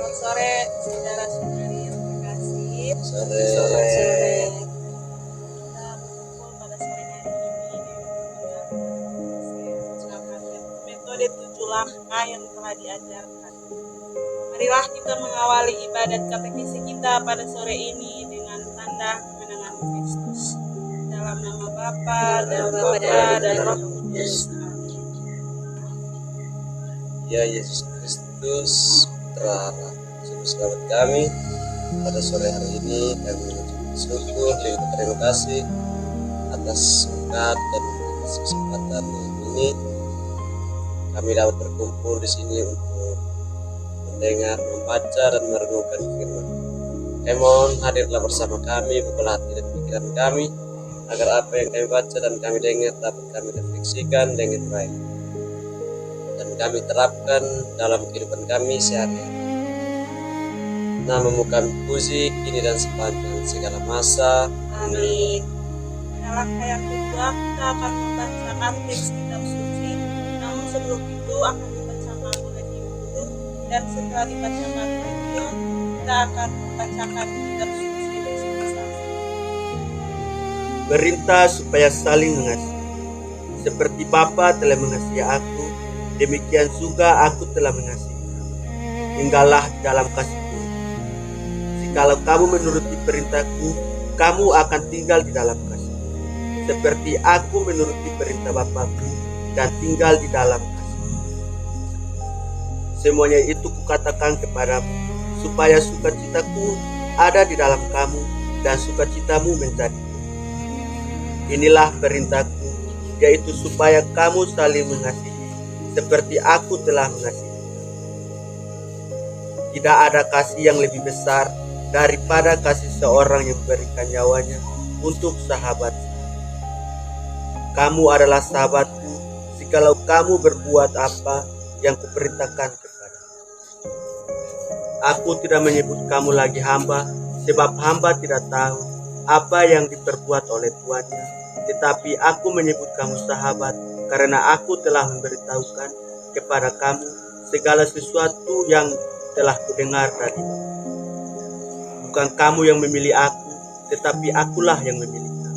Selamat sore, saudara-saudari yang terkasih. Sore. Kita berkumpul pada sore hari ini dengan metode 7 langkah yang telah diajarkan. Marilah kita mengawali ibadat katekisi kita pada sore ini dengan tanda kemenangan Kristus. Dalam nama Bapa dan Roh Kudus. Ya Yesus Kristus, Putra Allah, Juru Selamat kami, pada sore hari ini kami mengucapkan syukur dan terima kasih atas berkat dan kesempatan ini. Kami dapat berkumpul di sini untuk mendengar, membaca dan merenungkan firman. Mohon hadirlah bersama kami, bukalah hati dan pikiran kami, agar apa yang kami baca dan kami dengar dapat kami refleksikan dengan baik dan kami terapkan dalam kehidupan kami sehari-hari. Namamu kami puji kini dan sepanjang segala masa. Amin. Pada langkah yang kedua kita akan membacakan teks kitab suci. Namun sebelum itu akan dibacakan oleh Ibu, dan setelah dibacakan oleh Ibu, kita akan membacakan kitab suci bersama-sama. Perintah supaya saling mengasihi. Seperti Bapa telah mengasihi aku, demikian juga aku telah mengasihi kamu. Tinggallah dalam kasihku. Jikalau kamu menuruti perintahku, kamu akan tinggal di dalam kasih. Seperti aku menuruti perintah Bapakku dan tinggal di dalam kasih. Semuanya itu kukatakan kepadamu, supaya sukacitaku ada di dalam kamu dan sukacitamu menjadi penuh. Inilah perintahku, yaitu supaya kamu saling mengasihi, seperti aku telah mengasihi. Tidak ada kasih yang lebih besar daripada kasih seorang yang memberikan nyawanya untuk sahabat. Kamu adalah sahabatku jikalau kamu berbuat apa yang kuperintahkan kepadamu. Aku tidak menyebut kamu lagi hamba, sebab hamba tidak tahu apa yang diperbuat oleh tuannya, tetapi aku menyebut kamu sahabat karena aku telah memberitahukan kepada kamu segala sesuatu yang telah kudengar dari Bapa. Bukan kamu yang memilih aku, tetapi akulah yang memilih kamu.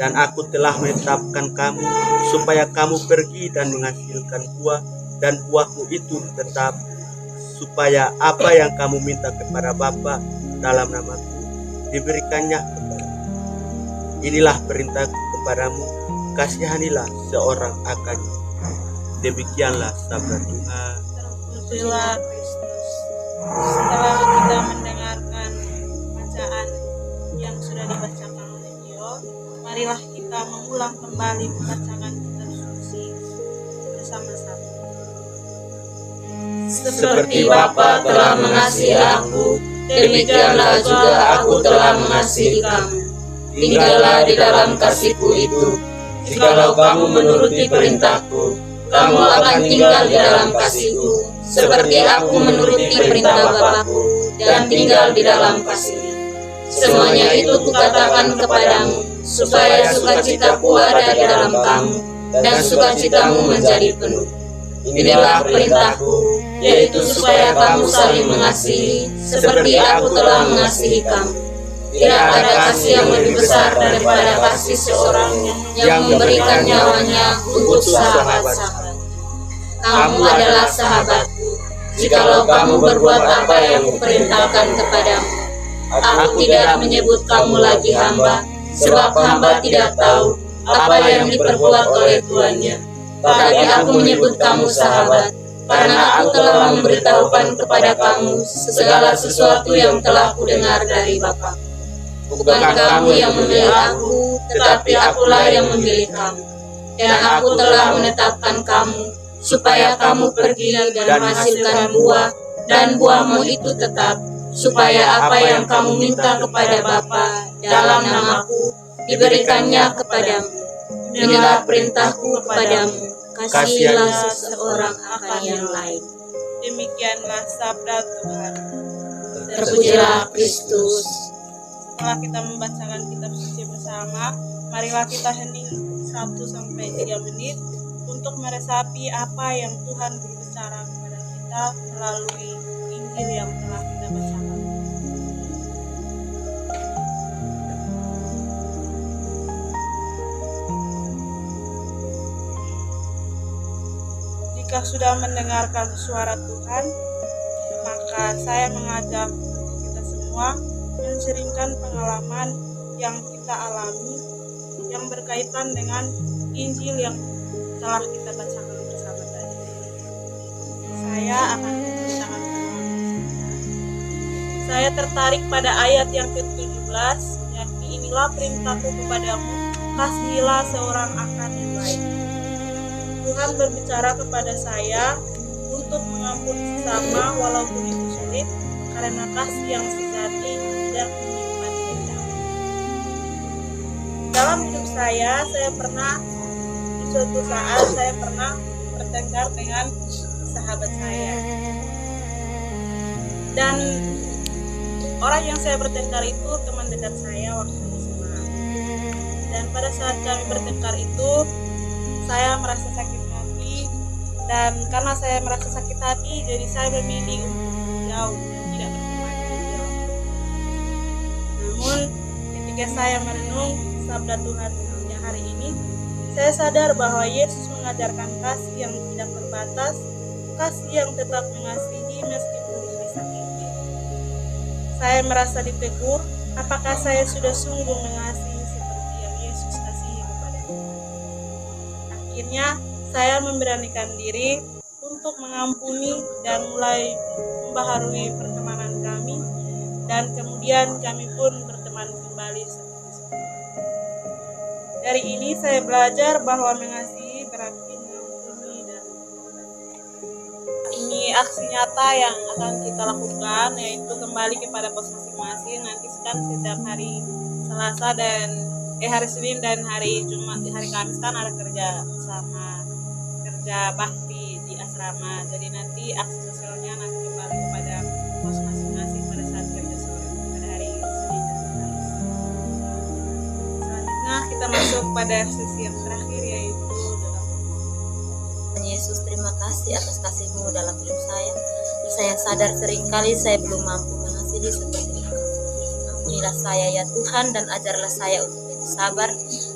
Dan aku telah menetapkan kamu supaya kamu pergi dan menghasilkan buah, dan buahmu itu tetap, supaya apa yang kamu minta kepada Bapa dalam namaku diberikannya kepadamu. Inilah perintahku kepadamu, kasihanilah seorang akan. Demikianlah sabda Tuhan. Terpujilah Kristus. Setelah kita mendengarkan bacaan yang sudah dibacakan oleh Dio, marilah kita mengulang kembali membacakan kitab suci bersama-sama. Seperti Bapa telah mengasihi aku, demikianlah juga aku telah mengasihi kamu. Tinggallah di dalam kasihku itu. Jikalau kamu menuruti perintahku, kamu akan tinggal di dalam kasihku, seperti aku menuruti perintah Bapakku dan tinggal di dalam kasih. Semuanya itu kukatakan kepadamu, supaya sukacitaku ada di dalam kamu, dan sukacitamu menjadi penuh. Inilah perintahku, yaitu supaya kamu saling mengasihi, seperti aku telah mengasihi kamu. Tidak ada kasih yang lebih besar daripada kasih seorang yang memberikan nyawanya untuk sahabat-sahabat. Kamu adalah sahabatku, jikalau kamu berbuat apa yang kuperintahkan kepadamu. Aku tidak menyebut kamu lagi hamba, sebab hamba tidak tahu apa yang diperbuat oleh tuannya. Tetapi aku menyebut kamu sahabat, karena aku telah memberitahukan kepada kamu segala sesuatu yang telah kudengar dari Bapa. Bukan kamu yang memilih aku, tetapi akulah yang memilih kamu. Dan aku telah menetapkan kamu, supaya kamu pergi dan menghasilkan buah, dan buahmu itu tetap, supaya apa yang kamu minta kepada Bapa dalam namaku diberikannya kepadamu. Inilah perintahku kepadamu, kasihilah seseorang akan yang lain. Demikianlah sabda Tuhan. Terpujilah Kristus. Setelah kita membacakan kitab suci bersama, marilah kita hening 1-3 menit untuk meresapi apa yang Tuhan berbicara kepada kita melalui Injil Injil yang telah kita bacakan. Jika sudah mendengarkan suara Tuhan, maka saya mengajak kita semua menceritakan pengalaman yang kita alami yang berkaitan dengan Injil yang telah kita bacakan bersama tadi. Saya akan menceritakan pengalaman. Saya tertarik pada ayat yang ke-17, yakni inilah perintahku kepadamu, kasihilah seorang akan yang lain. Tuhan berbicara kepada saya untuk mengampuni sesama walaupun itu sulit, karena kasih yang sejati dan menyimpan dendam. Dalam hidup saya pernah di suatu saat saya pernah bertengkar dengan sahabat saya. Dan orang yang saya bertengkar itu teman dekat saya waktu SMA. Dan pada saat kami bertengkar itu, saya merasa sakit hati, dan karena saya merasa sakit hati, jadi saya memilih untuk jauh dan tidak berteman dengan dia. Namun ketika saya merenung sabda Tuhan yang hari ini, saya sadar bahwa Yesus mengajarkan kasih yang tidak terbatas, kasih yang tetap mengasihi meskipun disakiti. Saya merasa ditegur, apakah saya sudah sungguh mengasihi seperti yang Yesus kasihi kepadaku. Akhirnya saya memberanikan diri untuk mengampuni dan mulai membaharui pertemanan kami, dan kemudian kami pun berteman kembali seperti semula. Dari ini saya belajar bahwa mengasihi berarti mengampuni dan ini aksi nyata yang akan kita lakukan, yaitu kembali kepada pos masing-masing. Nanti kan setiap hari Selasa dan hari Senin dan hari Jumat, hari Kamis kan ada kerja sama, kerja bakti di asrama. Jadi nanti aksi sosialnya nanti kembali kepada pos masing-masing pada saat kerja sore pada hari Senin dan Kamis. Selanjutnya kita masuk pada sesi yang terakhir, yaitu dalam Yesus, terima kasih atas kasih-Mu dalam hidup saya. Saya sadar seringkali saya belum mampu mengasihi seperti itu. Ampunilah saya ya Tuhan, dan ajarlah saya untuk lebih sabar,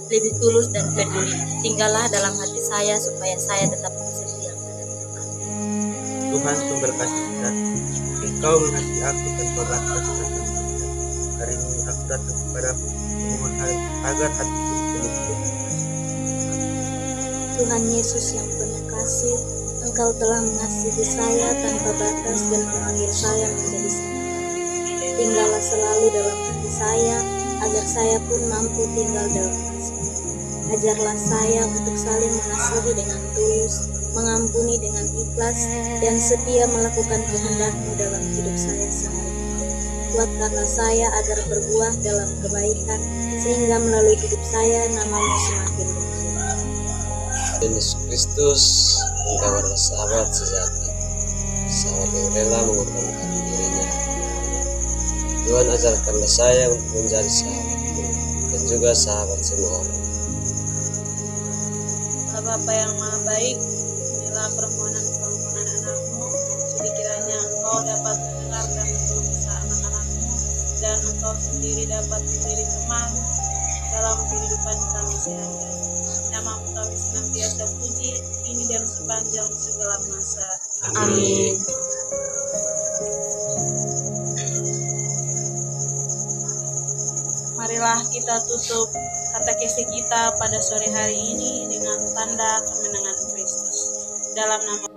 lebih tulus dan peduli. Tinggallah dalam hati saya supaya saya tetap setia. Tuhan sumber kasih sejati, Engkau mengasihi aku tanpa batas dan tanpa setia. Hari ini aku datang kepadamu memohon agar hatiku dipenuhi dengan kasih. Tuhan Yesus yang penuh kasih, Engkau telah mengasihi saya tanpa batas dan memanggil saya menjadi sahabat. Tinggallah selalu dalam hati saya, agar saya pun mampu tinggal dalam kasih. Ajarlah saya untuk saling mengasihi dengan tulus, mengampuni dengan ikhlas, dan setia melakukan kehendak-Mu dalam hidup saya sehari-hari. Kuatkanlah saya agar berbuah dalam kebaikan, sehingga melalui hidup saya nama-Mu semakin berkembang. Yesus Kristus, Engkau adalah sahabat sejati, sahabat yang rela mengorbankan dirinya. Tuhan, ajarkanlah saya untuk menjadi sahabat-Mu dan juga sahabat semua orang. Bapa yang Maha Baik, inilah permohonan-permohonan anak-Mu. Jadi kiranya Engkau dapat mendengar dan mengeluh kesah anak-anak-Mu, dan Engkau sendiri dapat menjadi teman dalam kehidupan kami sehari-hari. Nama-Mu kami senantiasa puji, ini dan sepanjang segala masa. Amin. Marilah kita tutup katekesi kita pada sore hari ini dengan tanda kemenangan Kristus. Dalam nama